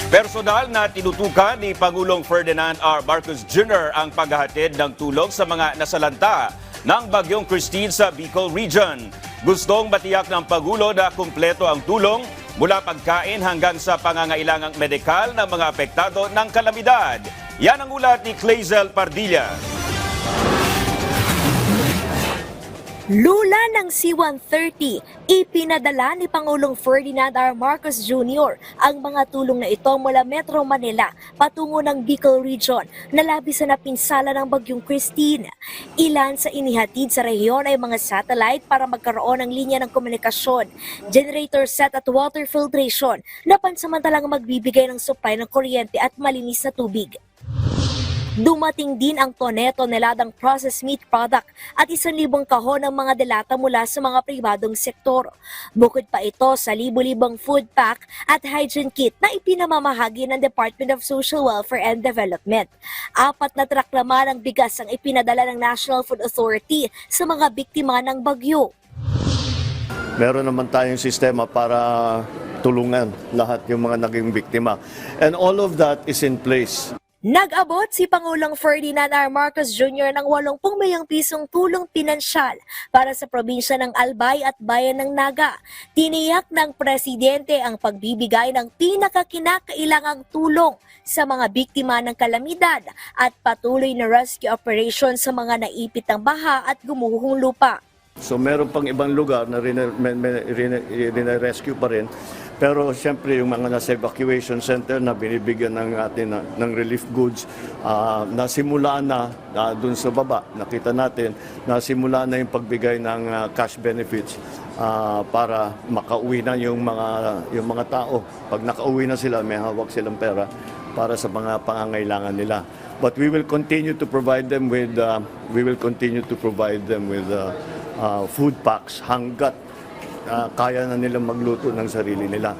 Personal na tinutukan ni Pangulong Ferdinand R. Marcos Jr. ang paghahatid ng tulong sa mga nasalanta ng Bagyong Christine sa Bicol Region. Gustong matiyak ng Pangulo na kumpleto ang tulong mula pagkain hanggang sa pangangailangang medikal ng mga apektado ng kalamidad. Yan ang ulat ni Clazel Pardilla. Lula ng C-130, ipinadala ni Pangulong Ferdinand R. Marcos Jr. ang mga tulong na ito mula Metro Manila patungo ng Bicol Region na labis na napinsala ng Bagyong Christine. Ilan sa inihatid sa rehiyon ay mga satellite para magkaroon ng linya ng komunikasyon, generator set at water filtration na pansamantalang magbibigay ng supply ng kuryente at malinis na tubig. Dumating din ang toneladang processed meat product at 1,000 kahon ng mga delata mula sa mga pribadong sektor. Bukod pa ito sa libu-libong food pack at hygiene kit na ipinamamahagi ng Department of Social Welfare and Development. 4 na truck naman ang bigas ang ipinadala ng National Food Authority sa mga biktima ng bagyo. Meron naman tayong sistema para tulungan lahat yung mga naging biktima. And all of that is in place. Nag-abot si Pangulong Ferdinand R. Marcos Jr. ng 80 milyong pisong tulong pinansyal para sa probinsya ng Albay at bayan ng Naga. Tiniyak ng presidente ang pagbibigay ng pinakakinakailangang tulong sa mga biktima ng kalamidad at patuloy na rescue operation sa mga naipit ng baha at gumuhong lupa. So meron pang ibang lugar na rescue pa rin. Pero siyempre yung mga nasa evacuation center na binibigyan ng atin ng relief goods, nasimulaan na dun sa baba. Nakita natin, nasimulaan na yung pagbigay ng cash benefits para makauwi na yung mga tao. Pag nakauwi na sila, may hawak silang pera para sa mga pangangailangan nila. But we will continue to provide them with food packs hanggat kaya na nilang magluto ng sarili nila.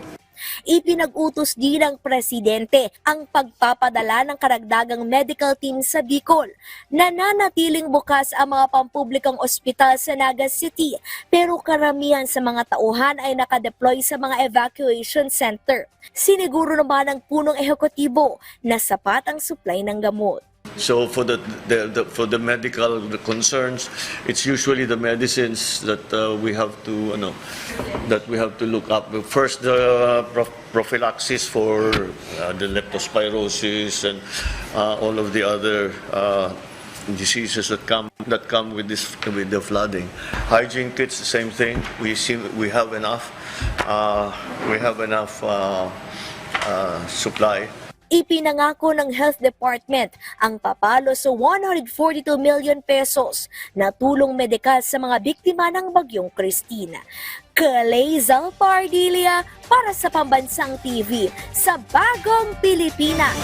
Ipinag-utos din ng presidente ang pagpapadala ng karagdagang medical team sa Bicol. Nananatiling bukas ang mga pampublikong ospital sa Naga City, pero karamihan sa mga tauhan ay nakadeploy sa mga evacuation center. Siniguro naman ng punong ehekutibo na sapat ang supply ng gamot. So for the medical concerns, it's usually the medicines that we have to look up. First, the prophylaxis for the leptospirosis and all of the other diseases that come with the flooding. Hygiene kits, the same thing. We have enough. We have enough supply. Ipinangako ng Health Department ang papalo sa 142 million pesos na tulong medikal sa mga biktima ng Bagyong Christine. Clazel Pardilla para sa Pambansang TV sa Bagong Pilipinas.